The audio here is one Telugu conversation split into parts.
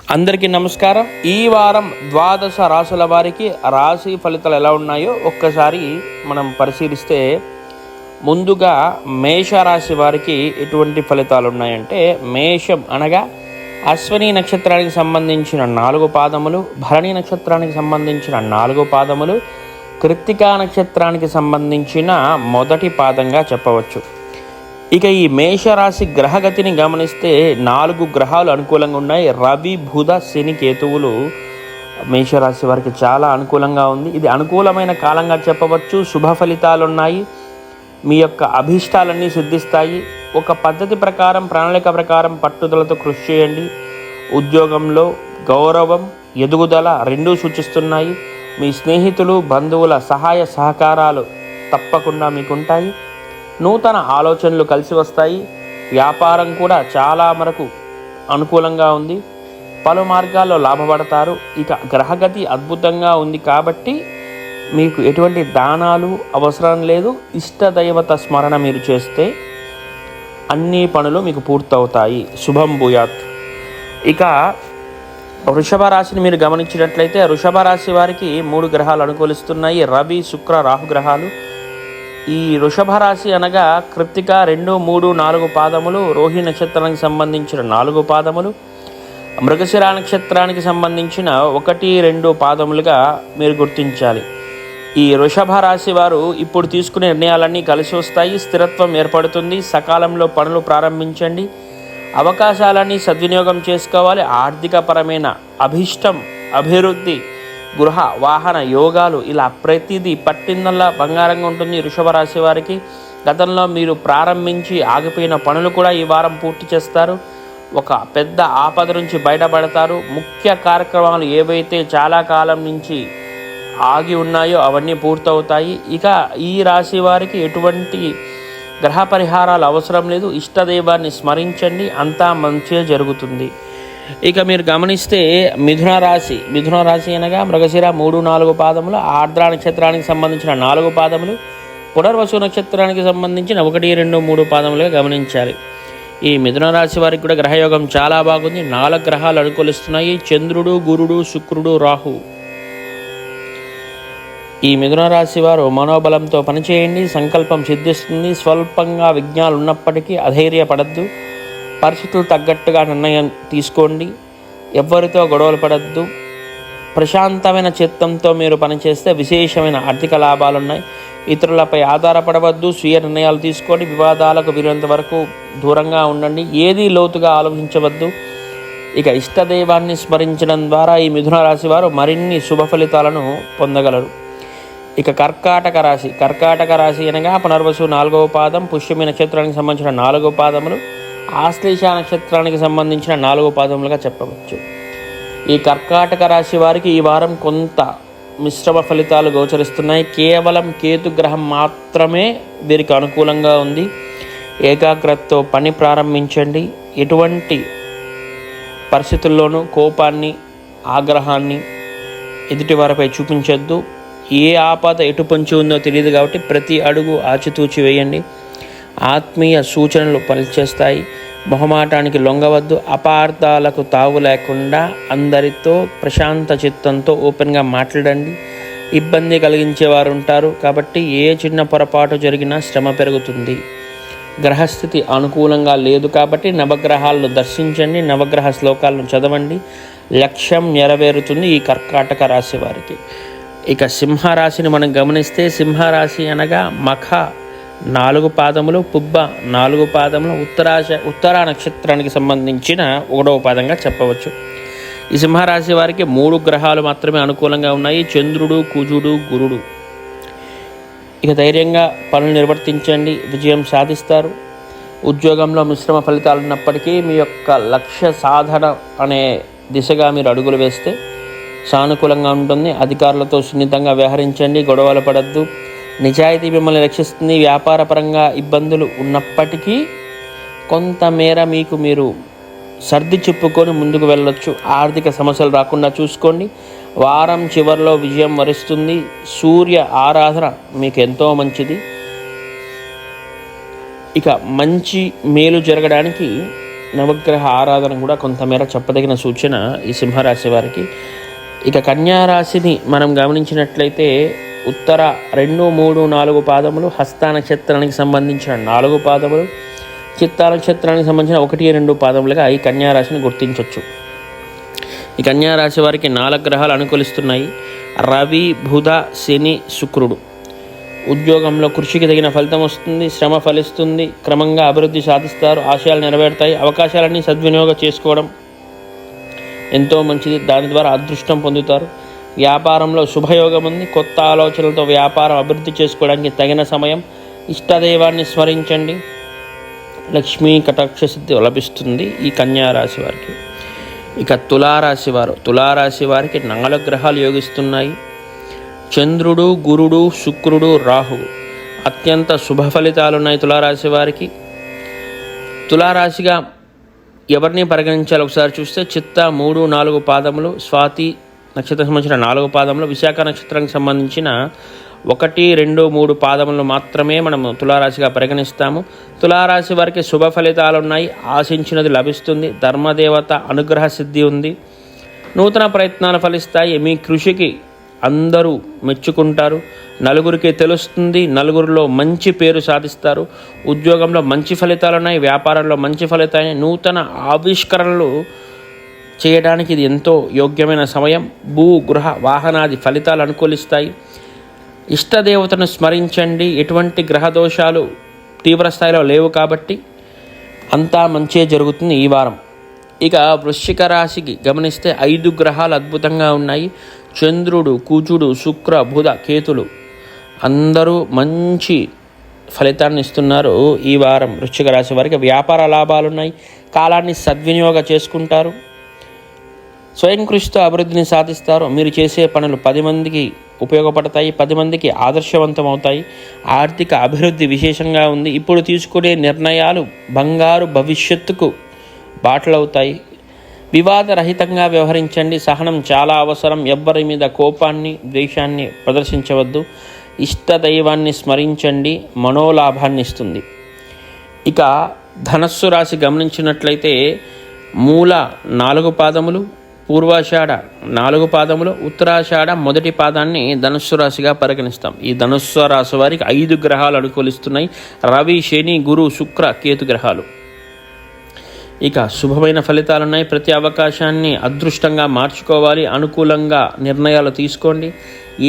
అందరికీ నమస్కారం. ఈ వారం ద్వాదశ రాశుల వారికి రాశి ఫలితాలు ఎలా ఉన్నాయో ఒక్కసారి మనం పరిశీలిస్తే, ముందుగా మేషరాశి వారికి ఎటువంటి ఫలితాలు ఉన్నాయంటే, మేషం అనగా అశ్విని నక్షత్రానికి సంబంధించిన 4 పాదములు, భరణి నక్షత్రానికి సంబంధించిన 4 పాదములు, కృత్తికా నక్షత్రానికి సంబంధించిన మొదటి పాదంగా చెప్పవచ్చు. ఇక ఈ మేషరాశి గ్రహగతిని గమనిస్తే 4 గ్రహాలు అనుకూలంగా ఉన్నాయి. రవి, బుధ, శని, కేతువులు మేషరాశి వారికి చాలా అనుకూలంగా ఉంది. ఇది అనుకూలమైన కాలంగా చెప్పవచ్చు. శుభ ఫలితాలు ఉన్నాయి. మీ యొక్క అభీష్టాలన్నీ సిద్ధిస్తాయి. ఒక పద్ధతి ప్రకారం, ప్రణాళిక ప్రకారం పట్టుదలతో కృషి చేయండి. ఉద్యోగంలో గౌరవం, ఎదుగుదల రెండూ సూచిస్తున్నాయి. మీ స్నేహితులు, బంధువుల సహాయ సహకారాలు తప్పకుండా మీకుంటాయి. నూతన ఆలోచనలు కలిసి వస్తాయి. వ్యాపారం కూడా చాలా వరకు అనుకూలంగా ఉంది. పలు మార్గాల్లో లాభపడతారు. ఇక గ్రహగతి అద్భుతంగా ఉంది కాబట్టి మీకు ఎటువంటి దానాలు అవసరం లేదు. ఇష్టదైవత స్మరణ మీరు చేస్తే అన్ని పనులు మీకు పూర్తవుతాయి. శుభం భూయాత్. ఇక వృషభ రాశిని మీరు గమనించినట్లయితే, వృషభ రాశి వారికి 3 గ్రహాలు అనుకూలిస్తున్నాయి. రవి, శుక్ర, రాహు గ్రహాలు. ఈ వృషభ రాశి అనగా కృత్తిక 2, 3, 4 పాదములు, రోహిణి నక్షత్రానికి సంబంధించిన 4 పాదములు, మృగశిర నక్షత్రానికి సంబంధించిన 1, 2 పాదములుగా మీరు గుర్తించాలి. ఈ వృషభ రాశి వారు ఇప్పుడు తీసుకునే నిర్ణయాలన్నీ కలిసి వస్తాయి. స్థిరత్వం ఏర్పడుతుంది. సకాలంలో పనులు ప్రారంభించండి. అవకాశాలన్నీ సద్వినియోగం చేసుకోవాలి. ఆర్థికపరమైన అభిష్టం, అభివృద్ధి, గృహ వాహన యోగాలు, ఇలా ప్రతిదీ పట్టిందల్లా బంగారంగా ఉంటుంది వృషభ రాశి వారికి. గతంలో మీరు ప్రారంభించి ఆగిపోయిన పనులు కూడా ఈ వారం పూర్తి చేస్తారు. ఒక పెద్ద ఆపద నుంచి బయటపడతారు. ముఖ్య కార్యక్రమాలు ఏవైతే చాలా కాలం నుంచి ఆగి ఉన్నాయో అవన్నీ పూర్తవుతాయి. ఇక ఈ రాశి వారికి ఎటువంటి గ్రహ పరిహారాలు అవసరం లేదు. ఇష్టదైవాన్ని స్మరించండి, అంతా మంచిగా జరుగుతుంది. ఇక మీరు గమనిస్తే మిథున రాశి అనగా మృగశిర 3, 4 పాదములు, ఆర్ద్ర నక్షత్రానికి సంబంధించిన 4 పాదములు, పునర్వసు నక్షత్రానికి సంబంధించిన 1, 2, 3 పాదములుగా గమనించాలి. ఈ మిథున రాశి వారికి కూడా గ్రహయోగం చాలా బాగుంది. 4 గ్రహాలు అనుకూలిస్తున్నాయి. చంద్రుడు, గురుడు, శుక్రుడు, రాహు. ఈ మిథున రాశి వారు మనోబలంతో పనిచేయండి. సంకల్పం సిద్ధిస్తుంది. స్వల్పంగా విఘ్నాలు ఉన్నప్పటికీ అధైర్యపడద్దు. పరిస్థితులు తగ్గట్టుగా నిర్ణయం తీసుకోండి. ఎవరితో గొడవలు పడద్దు. ప్రశాంతమైన చిత్తంతో మీరు పనిచేస్తే విశేషమైన ఆర్థిక లాభాలున్నాయి. ఇతరులపై ఆధారపడవద్దు. స్వీయ నిర్ణయాలు తీసుకోండి. వివాదాలకు వీలంత వరకు దూరంగా ఉండండి. ఏదీ లోతుగా ఆలోచించవద్దు. ఇక ఇష్టదైవాన్ని స్మరించడం ద్వారా ఈ మిథున రాశి వారు మరిన్ని శుభ ఫలితాలను పొందగలరు. ఇక కర్కాటక రాశి అనగా పునర్వసు 4వ పాదం, పుష్యమి నక్షత్రానికి సంబంధించిన 4 పాదములు, ఆశ్లేష నక్షత్రానికి సంబంధించిన 4 పాదములుగా చెప్పవచ్చు. ఈ కర్కాటక రాశి వారికి ఈ వారం కొంత మిశ్రమ ఫలితాలు గోచరిస్తున్నాయి. కేవలం కేతు గ్రహం మాత్రమే వీరికి అనుకూలంగా ఉంది. ఏకాగ్రతతో పని ప్రారంభించండి. ఎటువంటి పరిస్థితుల్లోనూ కోపాన్ని, ఆగ్రహాన్ని ఎదుటి వారిపై చూపించొద్దు. ఏ ఆపద ఎటు పొంచి ఉందో తెలియదు కాబట్టి ప్రతి అడుగు ఆచితూచి వేయండి. ఆత్మీయ సూచనలు పనిచేస్తాయి. మొహమాటానికి లొంగవద్దు. అపార్థాలకు తావు లేకుండా అందరితో ప్రశాంత చిత్తంతో ఓపెన్గా మాట్లాడండి. ఇబ్బంది కలిగించేవారు ఉంటారు కాబట్టి ఏ చిన్న పొరపాటు జరిగినా శ్రమ పెరుగుతుంది. గ్రహస్థితి అనుకూలంగా లేదు కాబట్టి నవగ్రహాలను దర్శించండి. నవగ్రహ శ్లోకాలను చదవండి. లక్ష్యం నెరవేరుతుంది ఈ కర్కాటక రాశి వారికి. ఇక సింహరాశిని మనం గమనిస్తే, సింహరాశి అనగా మఖ 4 పాదములు, పుబ్బ 4 పాదములు, ఉత్తరా నక్షత్రానికి సంబంధించిన 1వ పాదంగా చెప్పవచ్చు. ఈ సింహరాశి వారికి 3 గ్రహాలు మాత్రమే అనుకూలంగా ఉన్నాయి. చంద్రుడు, కుజుడు, గురుడు. ఇక ధైర్యంగా పనులు నిర్వర్తించండి. విజయం సాధిస్తారు. ఉద్యోగంలో మిశ్రమ ఫలితాలు ఉన్నప్పటికీ మీ యొక్క లక్ష్య సాధన అనే దిశగా మీరు అడుగులు వేస్తే సానుకూలంగా ఉంటుంది. అధికారులతో సున్నితంగా వ్యవహరించండి. గొడవలు పడద్దు. నిజాయితీ మిమ్మల్ని రక్షిస్తుంది. వ్యాపారపరంగా ఇబ్బందులు ఉన్నప్పటికీ కొంతమేర మీకు మీరు సర్ది చెప్పుకొని ముందుకు వెళ్ళొచ్చు. ఆర్థిక సమస్యలు రాకుండా చూసుకోండి. వారం చివరిలో విజయం వరిస్తుంది. సూర్య ఆరాధన మీకు ఎంతో మంచిది. ఇక మంచి మేలు జరగడానికి నవగ్రహ ఆరాధన కూడా కొంతమేర చెప్పదగిన సూచన ఈ సింహరాశి వారికి. ఇక కన్యారాశిని మనం గమనించినట్లయితే ఉత్తర 2, 3, 4 పాదములు, హస్త నక్షత్రానికి సంబంధించిన 4 పాదములు, చిత్తా నక్షత్రానికి సంబంధించిన 1, 2 పాదములుగా ఈ కన్యారాశిని గుర్తించవచ్చు. ఈ కన్యారాశి వారికి 4 గ్రహాలు అనుకూలిస్తున్నాయి. రవి, బుధ, శని, శుక్రుడు. ఉద్యోగంలో కృషికి తగిన ఫలితం వస్తుంది, శ్రమ ఫలిస్తుంది, క్రమంగా అభివృద్ధి సాధిస్తారు, ఆశయాలు నెరవేరుతాయి. అవకాశాలన్నీ సద్వినియోగం చేసుకోవడం ఎంతో మంచిది, దాని ద్వారా అదృష్టం పొందుతారు. వ్యాపారంలో శుభయోగం ఉంది, కొత్త ఆలోచనలతో వ్యాపారం అభివృద్ధి చేసుకోవడానికి తగిన సమయం. ఇష్టదైవాన్ని స్మరించండి, లక్ష్మీ కటాక్ష సిద్ధి లభిస్తుంది ఈ కన్యారాశి వారికి. ఇక తులారాశి వారికి 4 గ్రహాలు యోగిస్తున్నాయి. చంద్రుడు, గురుడు, శుక్రుడు, రాహువు. అత్యంత శుభ ఫలితాలు ఉన్నాయి తులారాశి వారికి. తులారాశిగా ఎవరిని పరిగణించాలి ఒకసారి చూస్తే చిత్త 3, 4 పాదములు, స్వాతి నక్షత్రం సంబంధించిన 4 పాదములు, విశాఖ నక్షత్రానికి సంబంధించిన 1, 2, 3 పాదములు మాత్రమే మనము తులారాశిగా పరిగణిస్తాము. తులారాశి వారికి శుభ ఫలితాలు ఉన్నాయి, ఆశించినది లభిస్తుంది, ధర్మదేవత అనుగ్రహ సిద్ధి ఉంది, నూతన ప్రయత్నాలు ఫలిస్తాయి, మీ కృషికి అందరూ మెచ్చుకుంటారు, నలుగురికి తెలుస్తుంది, నలుగురిలో మంచి పేరు సాధిస్తారు, ఉద్యోగంలో మంచి ఫలితాలు ఉన్నాయి, వ్యాపారంలో మంచి ఫలితాలు, నూతన ఆవిష్కరణలు చేయడానికి ఇది ఎంతో యోగ్యమైన సమయం. భూ, గృహ, వాహనాది ఫలితాలు అనుకూలిస్తాయి. ఇష్టదేవతను స్మరించండి, ఎటువంటి గ్రహ దోషాలు తీవ్ర స్థాయిలో లేవు కాబట్టి అంతా మంచే జరుగుతుంది ఈ వారం. ఇక వృశ్చిక రాశికి గమనిస్తే 5 గ్రహాలు అద్భుతంగా ఉన్నాయి. చంద్రుడు, కుజుడు, శుక్ర, బుధ, కేతులు అందరూ మంచి ఫలితాన్ని ఇస్తున్నారు ఈ వారం. వృశ్చిక రాశి వారికి వ్యాపార లాభాలు ఉన్నాయి, కాలాన్ని సద్వినియోగం చేసుకుంటారు, స్వయం కృషితో అభివృద్ధిని సాధిస్తారు. మీరు చేసే పనులు 10 మందికి ఉపయోగపడతాయి, 10 మందికి ఆదర్శవంతం అవుతాయి. ఆర్థిక అభివృద్ధి విశేషంగా ఉంది. ఇప్పుడు తీసుకునే నిర్ణయాలు బంగారు భవిష్యత్తుకు బాటలవుతాయి. వివాదరహితంగా వ్యవహరించండి, సహనం చాలా అవసరం. ఎవ్వరి మీద కోపాన్ని, ద్వేషాన్ని ప్రదర్శించవద్దు. ఇష్టదైవాన్ని స్మరించండి, మనోలాభాన్ని ఇస్తుంది. ఇక ధనస్సు రాశి గమనించినట్లయితే మూల 4 పాదములు, పూర్వాషాఢ 4 పాదములు, ఉత్తరాషాఢ మొదటి పాదాన్ని ధనుస్సు రాశిగా పరిగణిస్తాం. ఈ ధనుస్సు రాశి వారికి 5 గ్రహాలు అనుకూలిస్తున్నాయి. రవి, శని, గురు, శుక్ర, కేతు గ్రహాలు. ఇక శుభమైన ఫలితాలు ఉన్నాయి. ప్రతి అవకాశాన్ని అదృష్టంగా మార్చుకోవాలి, అనుకూలంగా నిర్ణయాలు తీసుకోండి.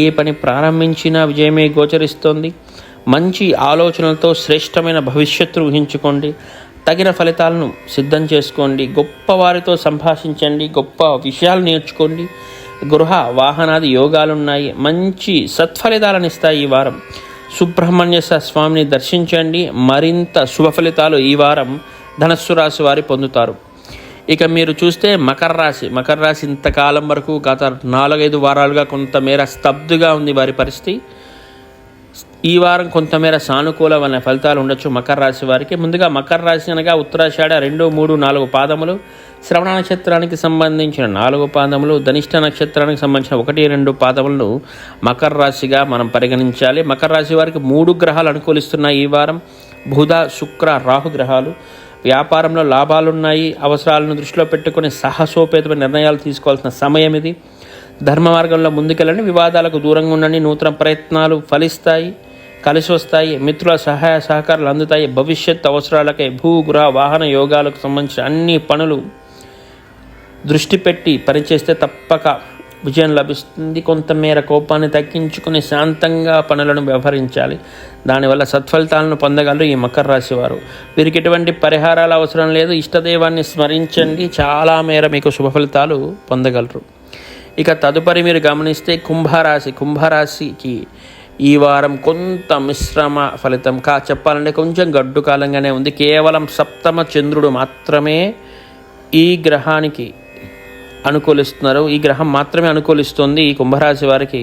ఏ పని ప్రారంభించినా విజయమే గోచరిస్తోంది. మంచి ఆలోచనలతో శ్రేష్టమైన భవిష్యత్తు ఊహించుకోండి. తగిన ఫలితాలను సిద్ధం చేసుకోండి. గొప్పవారితో సంభాషించండి, గొప్ప విషయాలు నేర్చుకోండి. గృహ, వాహనాది యోగాలున్నాయి, మంచి సత్ఫలితాలను ఇస్తాయి ఈ వారం. సుబ్రహ్మణ్య స్వామిని దర్శించండి. మరింత శుభ ఫలితాలు ఈ వారం ధనస్సు రాశి వారి పొందుతారు. ఇక మీరు చూస్తే మకర రాశి ఇంతకాలం వరకు గత 4-5 వారాలుగా కొంతమేర స్తబ్దుగా ఉంది వారి పరిస్థితి. ఈ వారం కొంతమేర సానుకూలమైన ఫలితాలు ఉండొచ్చు మకర రాశి వారికి. ముందుగా మకర రాశి అనగా ఉత్తరాషాఢ 2, 3, 4 పాదములు, శ్రవణ నక్షత్రానికి సంబంధించిన 4 పాదములు, ధనిష్ట నక్షత్రానికి సంబంధించిన 1, 2 పాదములను మకర రాశిగా మనం పరిగణించాలి. మకర రాశి వారికి 3 గ్రహాలు అనుకూలిస్తున్నాయి ఈ వారం. బుధ, శుక్ర, రాహు గ్రహాలు. వ్యాపారంలో లాభాలున్నాయి. అవసరాలను దృష్టిలో పెట్టుకుని సాహసోపేతమైన నిర్ణయాలు తీసుకోవాల్సిన సమయం ఇది. ధర్మ మార్గంలో ముందుకెళ్ళండి, వివాదాలకు దూరంగా ఉండండి. నూతన ప్రయత్నాలు ఫలిస్తాయి, కలిసి వస్తాయి. మిత్రుల సహాయ సహకారాలు అందుతాయి. భవిష్యత్ అవసరాలకై భూ, గృహ, వాహన యోగాలకు సంబంధించిన అన్ని పనులు దృష్టి పెట్టి పనిచేస్తే తప్పక విజయం లభిస్తుంది. కొంతమేర కోపాన్ని తగ్గించుకుని శాంతంగా పనులను వ్యవహరించాలి. దానివల్ల సత్ఫలితాలను పొందగలరు ఈ మకర రాశి వారు. వీరికి ఎటువంటి పరిహారాలు అవసరం లేదు. ఇష్టదైవాన్ని స్మరించండి, చాలా మేర మీకు శుభ ఫలితాలు పొందగలరు. ఇక తదుపరి మీరు గమనిస్తే కుంభరాశికి ఈ వారం కొంత మిశ్రమ ఫలితం చెప్పాలంటే కొంచెం గడ్డు కాలంగానే ఉంది. కేవలం సప్తమ చంద్రుడు మాత్రమే ఈ గ్రహానికి అనుకూలిస్తున్నారు. ఈ గ్రహం మాత్రమే అనుకూలిస్తుంది ఈ కుంభరాశి వారికి.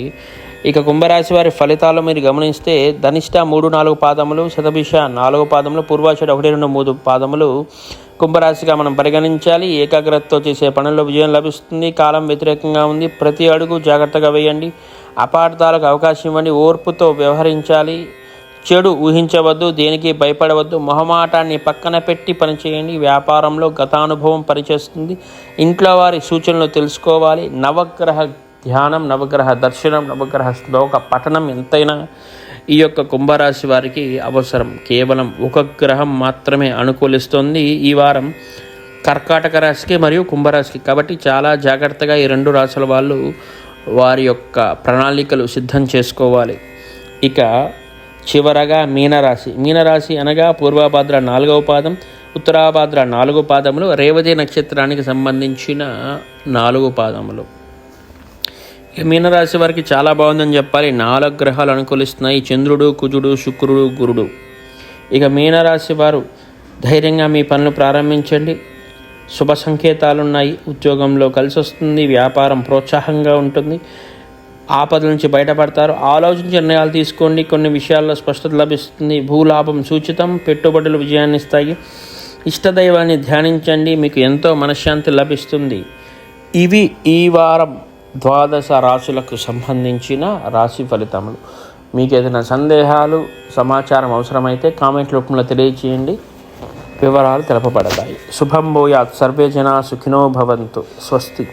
ఇక కుంభరాశి వారి ఫలితాలు మీరు గమనిస్తే ధనిష్ట 3, 4 పాదములు, శతభిష 4 పాదములు, పూర్వాషాఢ 1, 2, 3 పాదములు కుంభరాశిగా మనం పరిగణించాలి. ఏకాగ్రతతో చేసే పనుల్లో విజయం లభిస్తుంది. కాలం వ్యతిరేకంగా ఉంది. ప్రతి అడుగు జాగ్రత్తగా వేయండి. అపార్థాలకు అవకాశం ఇవ్వండి. ఓర్పుతో వ్యవహరించాలి. చెడు ఊహించవద్దు, దేనికి భయపడవద్దు, మొహమాటాన్ని పక్కన పెట్టి పనిచేయండి. వ్యాపారంలో గతానుభవం పనిచేస్తుంది. ఇంట్లో వారి సూచనలు తెలుసుకోవాలి. నవగ్రహ ధ్యానం, నవగ్రహ దర్శనం, నవగ్రహ శ్లోక పఠనం ఎంతైనా ఈ యొక్క కుంభరాశి వారికి అవసరం. కేవలం ఒక గ్రహం మాత్రమే అనుకూలిస్తుంది ఈ వారం కర్కాటక రాశికి మరియు కుంభరాశికి. కాబట్టి చాలా జాగ్రత్తగా ఈ రెండు రాశుల వాళ్ళు వారి యొక్క ప్రణాళికలు సిద్ధం చేసుకోవాలి. ఇక చివరగా మీనరాశి అనగా పూర్వభాద్ర 4వ పాదం, ఉత్తరాభాద్ర 4 పాదములు, రేవతి నక్షత్రానికి సంబంధించిన 4 పాదములు. ఇక మీనరాశి వారికి చాలా బాగుందని చెప్పాలి. 4 గ్రహాలు అనుకూలిస్తున్నాయి: చంద్రుడు, కుజుడు, శుక్రుడు, గురుడు. ఇక మీనరాశి వారు ధైర్యంగా మీ పనులు ప్రారంభించండి. శుభ సంకేతాలు ఉన్నాయి. ఉద్యోగంలో కలిసి వస్తుంది. వ్యాపారం ప్రోత్సాహంగా ఉంటుంది. ఆపద నుంచి బయటపడతారు. ఆలోచించి నిర్ణయాలు తీసుకోండి. కొన్ని విషయాల్లో స్పష్టత లభిస్తుంది. భూలాభం సూచితం. పెట్టుబడులు విజయాన్ని ఇస్తాయి. ఇష్టదైవాన్ని ధ్యానించండి. మీకు ఎంతో మనశ్శాంతి లభిస్తుంది. ఇవి ఈ వారం 12 రాశులకు సంబంధించిన రాశి ఫలితములు. మీకు ఏదైనా సందేహాలు, సమాచారం అవసరమైతే కామెంట్ రూపంలో తెలియచేయండి. వివరాలు తెలపబడతాయి. శుభం భూయాత్. సర్వే జనా సుఖినో భవంతు. స్వస్తి.